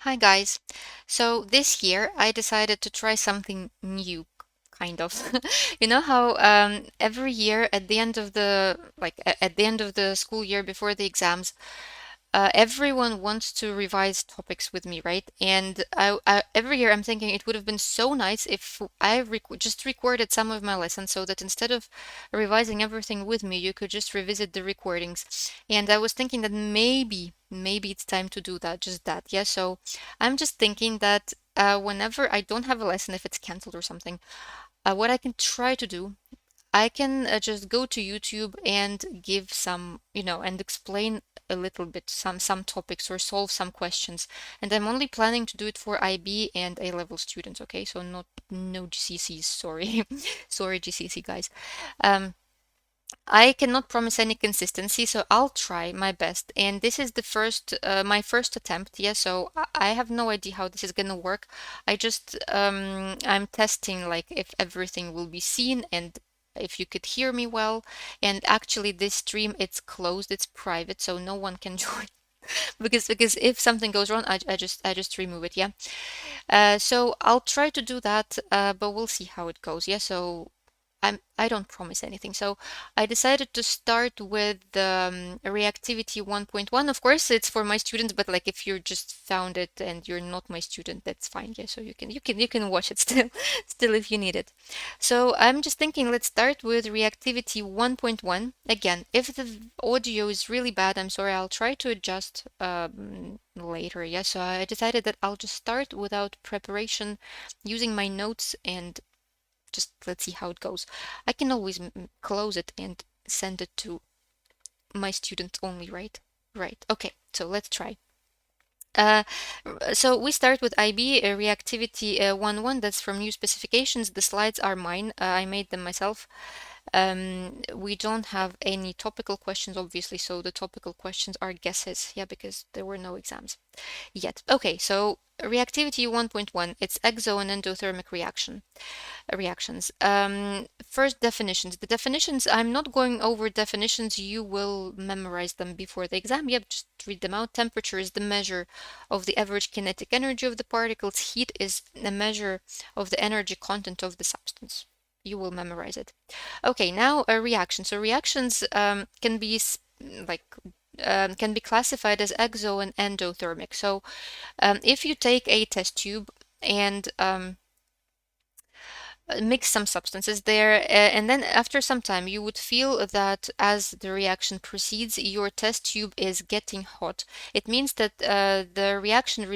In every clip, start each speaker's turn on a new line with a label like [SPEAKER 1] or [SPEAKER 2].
[SPEAKER 1] Hi guys. So this year I decided to try something new, kind of. You know how every year at the end of at the end of the school year before the exams, everyone wants to revise topics with me, right? And every year I'm thinking it would have been so nice if I just recorded some of my lessons so that instead of revising everything with me, you could just revisit the recordings. And I was thinking that maybe it's time to do that, just that. Yeah, so I'm just thinking that whenever I don't have a lesson, if it's canceled or something, what I can try to do, I can just go to YouTube and give and explain a little bit some topics or solve some questions. And I'm only planning to do it for IB and A-level students, okay? So not no GCSEs, sorry. Sorry, GCSE guys. Um, I cannot promise any consistency, so I'll try my best. And this is my first attempt, yeah, so I have no idea how this is gonna work. I'm testing like if everything will be seen and if you could hear me well. And actually this stream, it's closed, it's private, so no one can join. Because if something goes wrong, I just remove it, yeah. So I'll try to do that, but we'll see how it goes, yeah. So I don't promise anything. So I decided to start with the reactivity 1.1. Of course, it's for my students, but like if you just found it and you're not my student, that's fine. Yeah, so you can watch it still, still if you need it. So I'm just thinking, let's start with reactivity 1.1. Again, if the audio is really bad, I'm sorry, I'll try to adjust later. Yeah, so I decided that I'll just start without preparation, using my notes and just let's see how it goes. I can always close it and send it to my students only, right? Right. Okay, so let's try. Uh, so we start with IB reactivity 1.1. That's from new specifications. The slides are mine. I made them myself. We don't have any topical questions, obviously, so the topical questions are guesses. Yeah, because there were no exams yet. Okay, so reactivity 1.1, it's exo and endothermic reactions. First, definitions. The definitions, I'm not going over definitions. You will memorize them before the exam. Yep, just read them out. Temperature is the measure of the average kinetic energy of the particles. Heat is a measure of the energy content of the substance. You will memorize it. Okay, now a reaction. So reactions like can be classified as exo and endothermic. So if you take a test tube and mix some substances there, and then after some time you would feel that as the reaction proceeds, your test tube is getting hot. It means that the reaction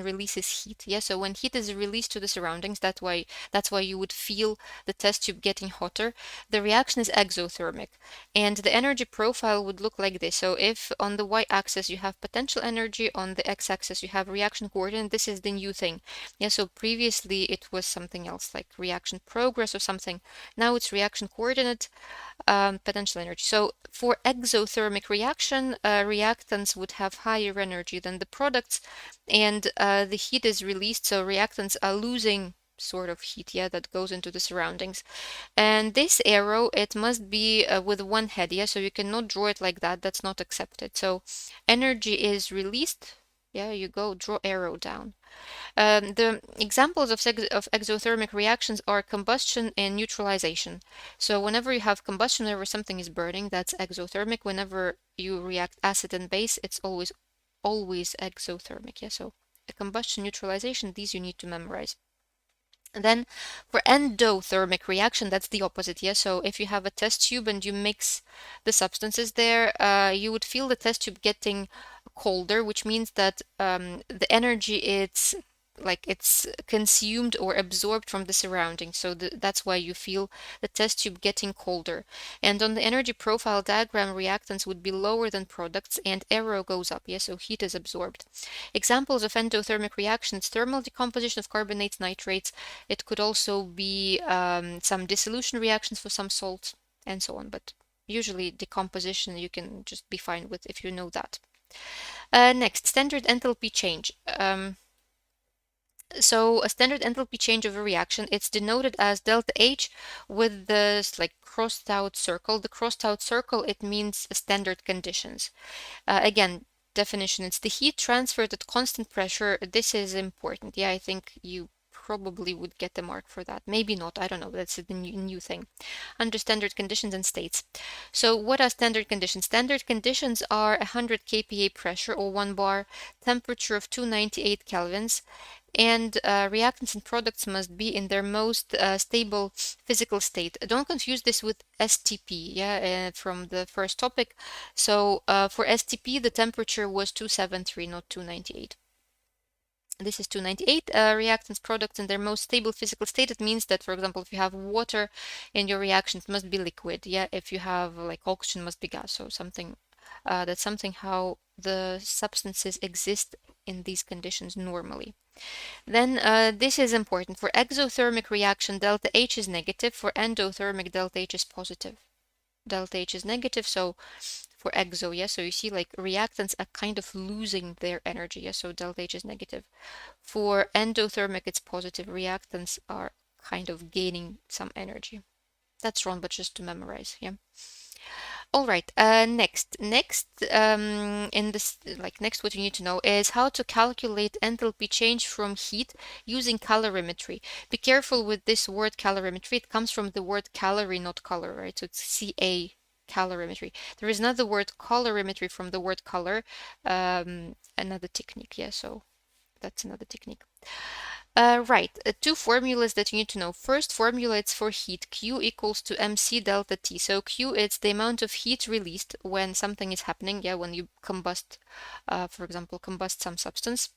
[SPEAKER 1] releases heat. Yeah, so when heat is released to the surroundings, that's why you would feel the test tube getting hotter. The reaction is exothermic, and the energy profile would look like this. So if on the y-axis you have potential energy, on the x-axis you have reaction coordinate, this is the new thing. Yeah, so previously it was something else like reaction progress or something. Now it's reaction coordinate, potential energy. So for exothermic reaction, reactants would have higher energy than the products, and the heat is released, so reactants are losing sort of heat, yeah, that goes into the surroundings. And this arrow, it must be with one head, yeah, so you cannot draw it like that. That's not accepted. So energy is released. Yeah, you go draw arrow down. The examples of exothermic reactions are combustion and neutralization. So whenever you have combustion, whenever something is burning, that's exothermic. Whenever you react acid and base, it's always exothermic. Yeah, so a combustion, neutralization, these you need to memorize. And then for endothermic reaction, that's the opposite. Yeah, so if you have a test tube and you mix the substances there, you would feel the test tube getting colder, which means that the energy it's consumed or absorbed from the surroundings. So that's why you feel the test tube getting colder. And on the energy profile diagram, reactants would be lower than products and arrow goes up. Yeah, so heat is absorbed. Examples of endothermic reactions: thermal decomposition of carbonates, nitrates. It could also be some dissolution reactions for some salts and so on. But usually decomposition you can just be fine with if you know that. Next, standard enthalpy change. So a standard enthalpy change of a reaction, it's denoted as delta H with this like crossed out circle. The crossed out circle, it means standard conditions. Again, definition. It's the heat transferred at constant pressure. This is important. Yeah, I think you probably would get the mark for that. Maybe not. I don't know. That's the new thing. Under standard conditions and states. So what are standard conditions? Standard conditions are 100 kPa pressure or 1 bar, temperature of 298 kelvins, and reactants and products must be in their most stable physical state. Don't confuse this with STP, yeah, from the first topic. So for STP, the temperature was 273, not 298. This is 298. Reactants, products in their most stable physical state. It means that, for example, if you have water in your reaction, it must be liquid. Yeah, if you have like oxygen, must be gas. So something that's something how the substances exist in these conditions normally. Then this is important. For exothermic reaction, delta H is negative. For endothermic, delta H is positive. Delta H is negative, so for exo, yeah, so you see like reactants are kind of losing their energy, yeah, so delta H is negative. For endothermic, it's positive. Reactants are kind of gaining some energy. That's wrong, but just to memorize, yeah. All right, next, in this, like next, what you need to know is how to calculate enthalpy change from heat using calorimetry. Be careful with this word calorimetry. It comes from the word calorie, not color, right? So it's CA, calorimetry. There is another word colorimetry from the word color, another technique, yeah, so that's another technique. Right, two formulas that you need to know. First formula, it's for heat. Q equals to mc delta T. So Q, it's the amount of heat released when something is happening, yeah, when you combust, for example, combust some substance.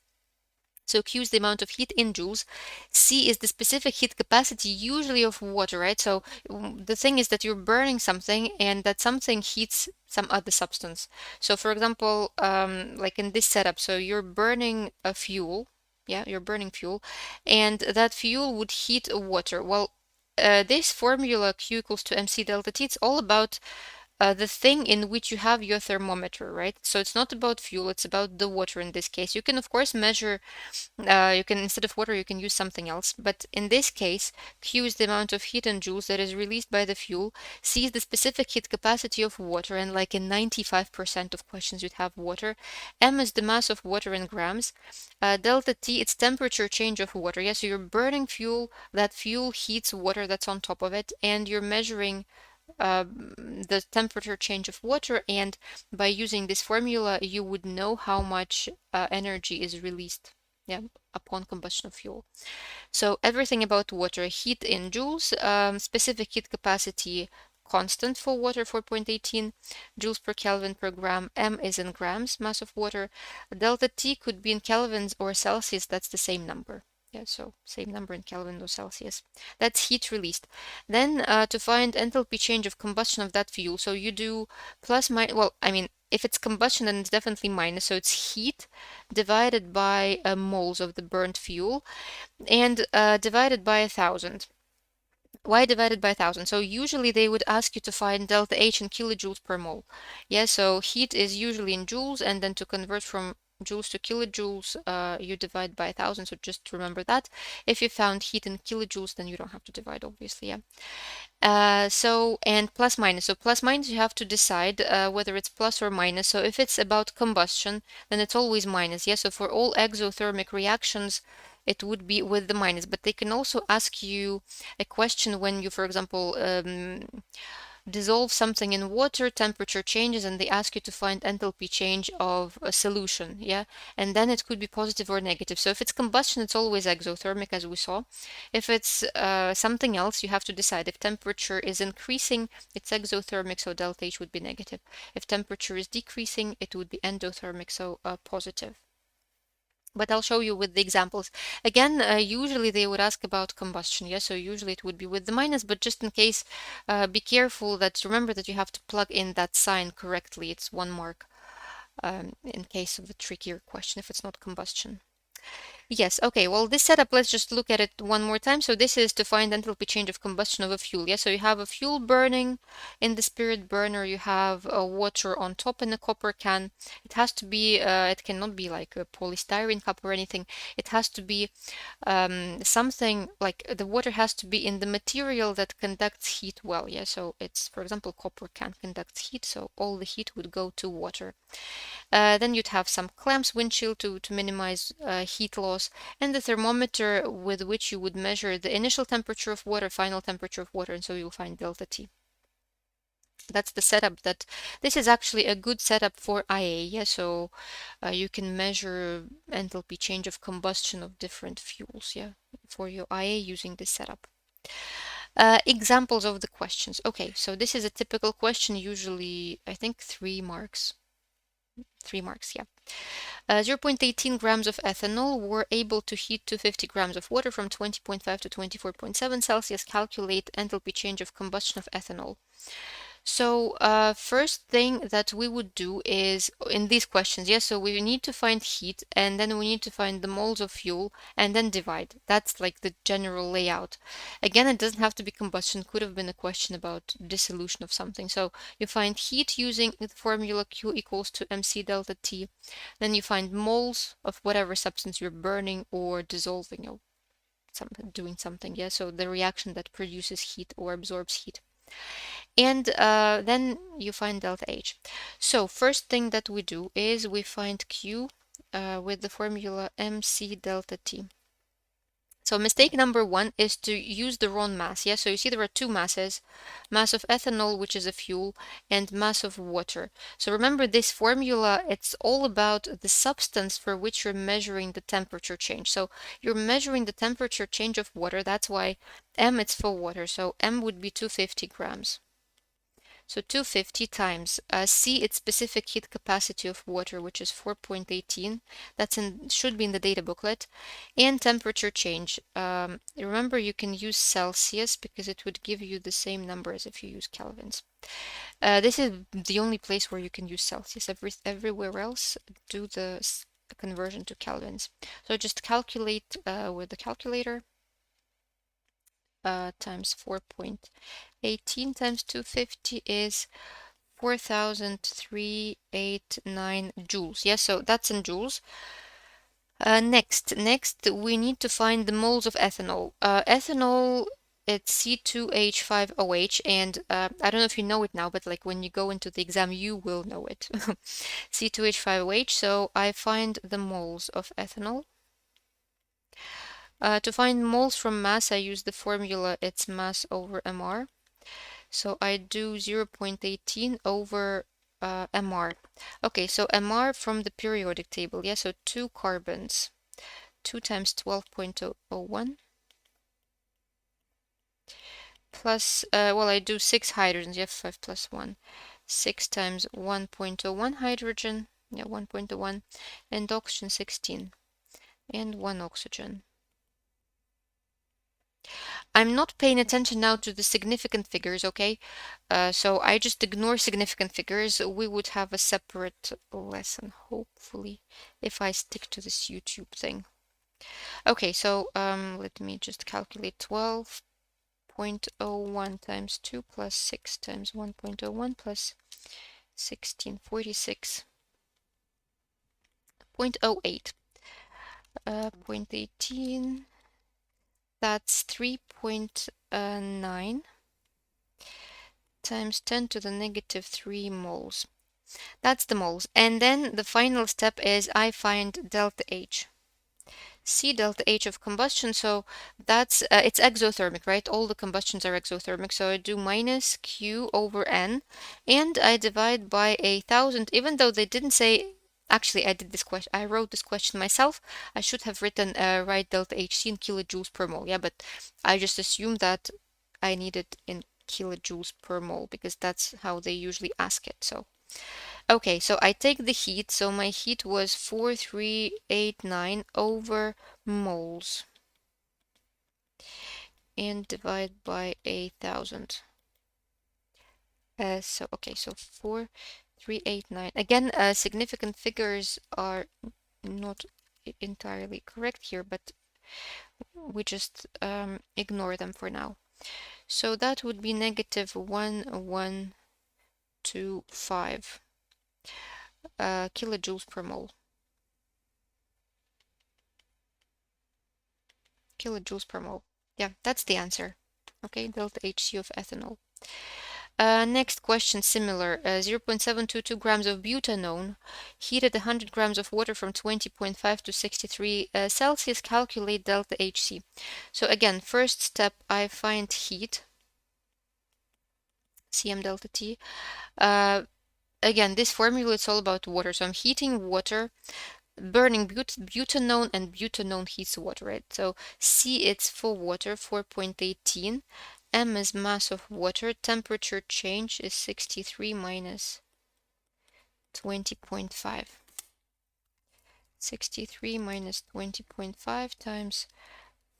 [SPEAKER 1] So Q is the amount of heat in joules. C is the specific heat capacity, usually of water, right? So the thing is that you're burning something and that something heats some other substance. So for example, like in this setup, so you're burning a fuel, yeah, you're burning fuel, and that fuel would heat water. Well, this formula Q equals to mc delta T, it's all about the thing in which you have your thermometer, right? So it's not about fuel, it's about the water in this case. You can, of course, measure you can, instead of water, you can use something else. But in this case, Q is the amount of heat in joules that is released by the fuel. C is the specific heat capacity of water, and like in 95% of questions you'd have water. M is the mass of water in grams. Delta T, it's temperature change of water. Yeah, so you're burning fuel, that fuel heats water that's on top of it, and you're measuring the temperature change of water, and by using this formula you would know how much energy is released, yeah, upon combustion of fuel. So everything about water: heat in joules, specific heat capacity constant for water 4.18 joules per Kelvin per gram. M is in grams, mass of water. Delta T could be in kelvins or Celsius, that's the same number. Yeah, so same number in Kelvin or Celsius. That's heat released. Then to find enthalpy change of combustion of that fuel, so you do plus minus, well, I mean, if it's combustion, then it's definitely minus. So it's heat divided by moles of the burnt fuel and divided by 1,000. Why divided by 1,000? So usually they would ask you to find delta H in kilojoules per mole. Yeah, so heat is usually in joules, and then to convert from joules to kilojoules, you divide by 1,000. So just remember that. If you found heat in kilojoules, then you don't have to divide, obviously, yeah. So, and plus minus. So plus minus, you have to decide whether it's plus or minus. So if it's about combustion, then it's always minus. Yeah, so for all exothermic reactions, it would be with the minus. But they can also ask you a question when you, for example, dissolve something in water, temperature changes, and they ask you to find enthalpy change of a solution, yeah? And then it could be positive or negative. So if it's combustion, it's always exothermic, as we saw. If it's something else, you have to decide. If temperature is increasing, it's exothermic, so delta H would be negative. If temperature is decreasing, it would be endothermic, so positive. But I'll show you with the examples. Again, usually they would ask about combustion, yeah? So usually it would be with the minus, but just in case, be careful that remember that you have to plug in that sign correctly. It's 1 mark in case of a trickier question if it's not combustion. Yes, okay. Well, this setup, let's just look at it one more time. So this is to find enthalpy change of combustion of a fuel. Yeah, so you have a fuel burning in the spirit burner. You have water on top in a copper can. It has to be, it cannot be like a polystyrene cup or anything. It has to be something like the water has to be in the material that conducts heat well. Yeah, so it's, for example, copper can conduct heat, so all the heat would go to water. Then you'd have some clamps, windshield to minimize heat loss, and the thermometer with which you would measure the initial temperature of water, final temperature of water, and so you'll find delta T. That's the setup that this is actually a good setup for IA. Yeah, so you can measure enthalpy change of combustion of different fuels. Yeah, for your IA using this setup. Examples of the questions. Okay, so this is a typical question, usually I think 3 marks. 3 marks, yeah. 0.18 grams of ethanol were able to heat to 50 grams of water from 20.5 to 24.7 Celsius. Calculate enthalpy change of combustion of ethanol. So first thing that we would do is in these questions, yes, so we need to find heat and then we need to find the moles of fuel and then divide. That's like the general layout. Again, it doesn't have to be combustion, could have been a question about dissolution of something. So you find heat using the formula Q equals to mc delta T. Then you find moles of whatever substance you're burning or dissolving or doing something. Yeah, so the reaction that produces heat or absorbs heat. And then you find delta H. So first thing that we do is we find Q with the formula mc delta T. So mistake number one is to use the wrong mass. Yeah, so you see there are two masses, mass of ethanol, which is a fuel, and mass of water. So remember this formula, it's all about the substance for which you're measuring the temperature change. So you're measuring the temperature change of water. That's why M, it's for water. So M would be 250 grams. So 250 times C, its specific heat capacity of water, which is 4.18. That's should be in the data booklet. And temperature change. Remember, you can use Celsius because it would give you the same number as if you use Kelvins. This is the only place where you can use Celsius. Everywhere else, do the conversion to Kelvins. So just calculate with the calculator. Times 4.18 times 250 is 4,389 joules. Yes, so that's in joules. Next, we need to find the moles of ethanol. Ethanol, it's C2H5OH, and I don't know if you know it now, but like when you go into the exam, you will know it. C2H5OH. So I find the moles of ethanol. To find moles from mass, I use the formula, it's mass over mR. So I do 0.18 over mR. Okay, so mR from the periodic table. Yeah, so 2 carbons. 2 times 12.01 plus, well, I do 6 hydrogens. Yeah, 5 plus 1. 6 times 1.01 hydrogen. Yeah, 1.01. And oxygen 16. And 1 oxygen. I'm not paying attention now to the significant figures, okay? So I just ignore significant figures. We would have a separate lesson, hopefully, if I stick to this YouTube thing. Okay, so let me just calculate 12.01 times 2 plus 6 times 1.01 plus 1646.08. 0.18. That's 3.9 times 10 to the negative 3 moles. That's the moles. And then the final step is I find delta H. C delta H of combustion, so that's, it's exothermic, right? All the combustions are exothermic, so I do minus Q over N, and I divide by 1,000, even though they didn't say, actually I did this question, I wrote this question myself. I should have written, right, delta HC in kilojoules per mole, yeah, but I just assumed that I need it in kilojoules per mole because that's how they usually ask it, so. Okay, so I take the heat, so my heat was 4,389 over moles and divide by 1,000. Okay, so 4,389. Again, significant figures are not entirely correct here, but we just ignore them for now. So that would be negative 1125 kilojoules per mole. Kilojoules per mole. Yeah, that's the answer. Okay, delta HC of ethanol. Next question, similar. 0.722 grams of butanone heated 100 grams of water from 20.5 to 63 Celsius. Calculate delta HC. So again, first step, I find heat, Cm delta T. Again, this formula is all about water. So I'm heating water, burning butanone, and butanone heats water, right? So C, it's full water, 4.18. M is mass of water. Temperature change is 63 minus 20.5. 63 minus 20.5 times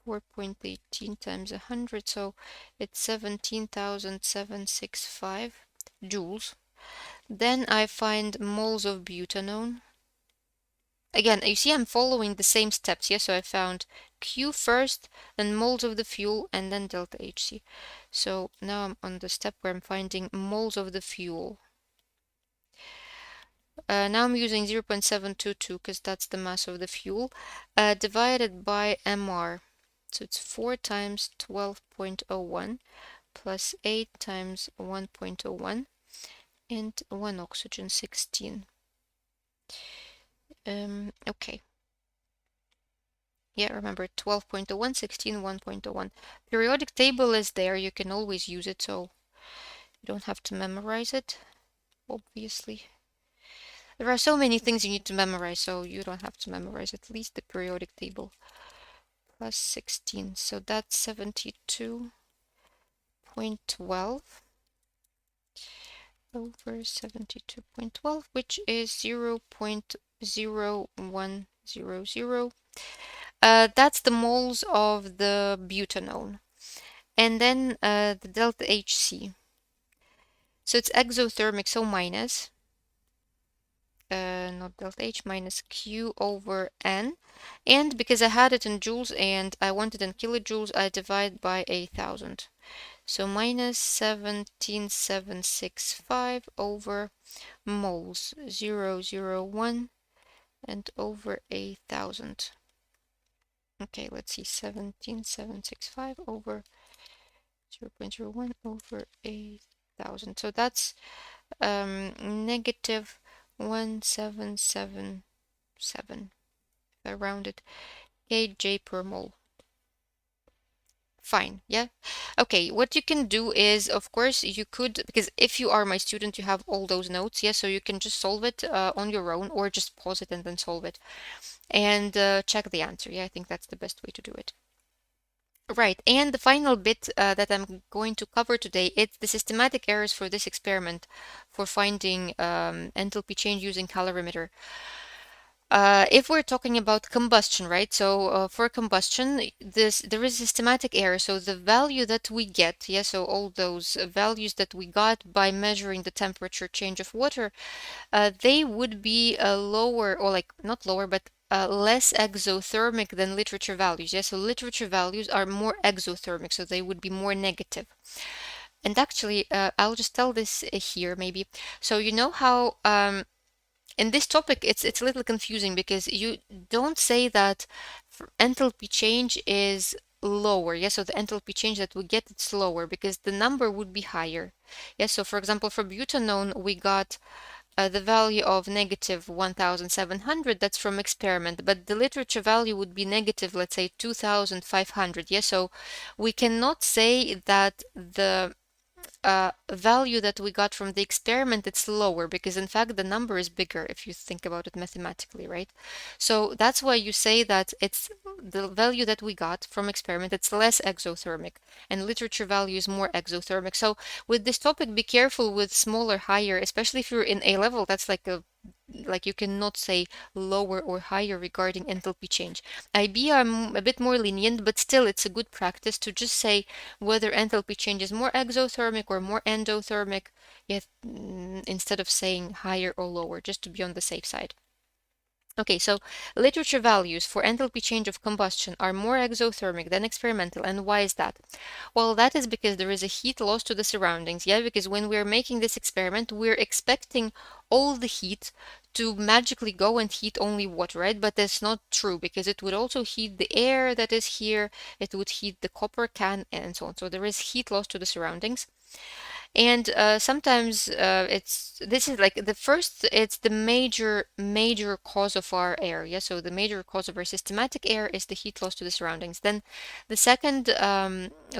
[SPEAKER 1] 4.18 times 100, so it's 17,765 joules. Then I find moles of butanone. Again, you see I'm following the same steps, yes? So I found Q first, then moles of the fuel, and then delta HC. So now I'm on the step where I'm finding moles of the fuel. Now I'm using 0.722 because that's the mass of the fuel, divided by MR. So it's 4 times 12.01 plus 8 times 1.01 and 1 oxygen, 16. Okay. Yeah, remember 12.01, 16, 1.01. Periodic table is there. You can always use it, so you don't have to memorize it, obviously. There are so many things you need to memorize, so you don't have to memorize at least the periodic table. Plus 16, so that's 72.12 over 72.12, which is 0.0100. That's the moles of the butanone. And then the delta HC. So it's exothermic, so minus, not delta H, minus Q over N. And because I had it in joules and I want it in kilojoules, I divide by 1,000. So minus 17,765 over moles, 001 and over 1,000. Okay, let's see, 17,765 over 0.01 over 1,000. So that's negative 1777, if I round it, kJ per mole. Fine, yeah. Okay, what you can do is, of course, you could, because if you are my student, you have all those notes, yeah, so you can just solve it on your own, or just pause it and then solve it and check the answer. Yeah, I think that's the best way to do it. Right, and the final bit that I'm going to cover today, it's the systematic errors for this experiment for finding enthalpy change using calorimeter. If we're talking about combustion, right? So for combustion, there is systematic error. So the value that we get, yeah, so all those values that we got by measuring the temperature change of water, they would be lower, or like not lower, but less exothermic than literature values. Yeah, so literature values are more exothermic, so they would be more negative. And actually, I'll just tell this here maybe. So you know how in this topic it's a little confusing because you don't say that enthalpy change is lower. Yes, so the enthalpy change that we get, it's lower because the number would be higher. Yes, so for example, for butanone, we got the value of negative 1,700, that's from experiment, but the literature value would be negative, let's say 2,500. Yes, so we cannot say that the value that we got from the experiment, it's lower because in fact the number is bigger if you think about it mathematically, right? So that's why you say that it's the value that we got from experiment, it's less exothermic, and literature value is more exothermic. So with this topic, be careful with smaller, higher, especially if you're in A level. That's like you cannot say lower or higher regarding enthalpy change. IB are a bit more lenient, but still it's a good practice to just say whether enthalpy change is more exothermic or more endothermic, yet instead of saying higher or lower, just to be on the safe side. Okay, so literature values for enthalpy change of combustion are more exothermic than experimental, and why is that? Well, that is because there is a heat loss to the surroundings, yeah, because when we're making this experiment, we're expecting all the heat to magically go and heat only water, right? But that's not true because it would also heat the air that is here, it would heat the copper can, and so on. So there is heat loss to the surroundings. And sometimes it's this is like the first, it's the major cause of our air. Yeah, so the major cause of our systematic air is the heat loss to the surroundings. Then the second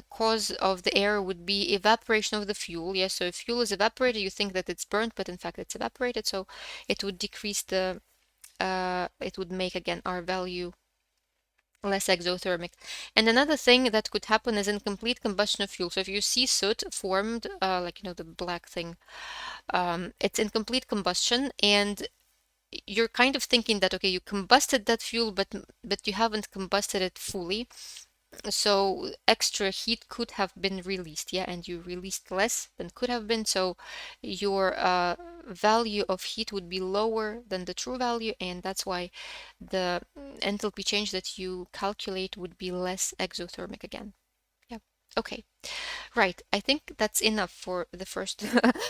[SPEAKER 1] cause of the air would be evaporation of the fuel. Yeah, so if fuel is evaporated, you think that it's burnt, but in fact it's evaporated. So it would decrease the it would make again our value less exothermic. And another thing that could happen is incomplete combustion of fuel. So if you see soot formed, like the black thing, it's incomplete combustion, and you're kind of thinking that okay, you combusted that fuel, but you haven't combusted it fully. So extra heat could have been released, yeah, and you released less than could have been. So your value of heat would be lower than the true value, and that's why the enthalpy change that you calculate would be less exothermic again. Yeah. Okay. Right. I think that's enough for the first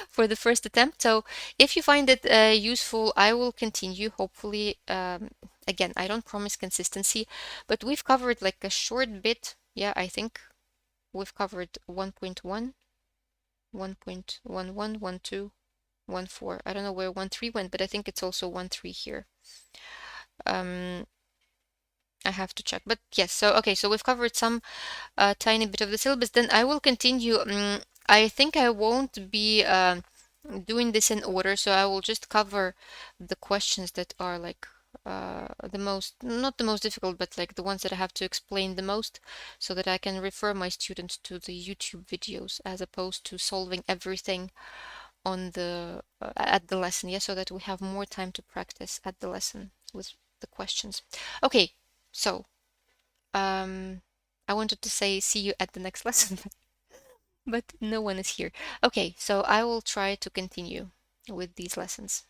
[SPEAKER 1] for the first attempt. So if you find it useful, I will continue. Hopefully, again, I don't promise consistency, but we've covered like a short bit. Yeah, I think we've covered 1.1, 1.11, 1.2, 1.4. I don't know where 1.3 went, but I think it's also 1.3 here. I have to check, but yes. So okay, so we've covered some a tiny bit of the syllabus. Then I will continue. I think I won't be doing this in order, so I will just cover the questions that are like the most, not the most difficult, but like the ones that I have to explain the most, so that I can refer my students to the YouTube videos as opposed to solving everything on the at the lesson. Yeah, so that we have more time to practice at the lesson with the questions. Okay, so I wanted to say see you at the next lesson, but no one is here. Okay, so I will try to continue with these lessons.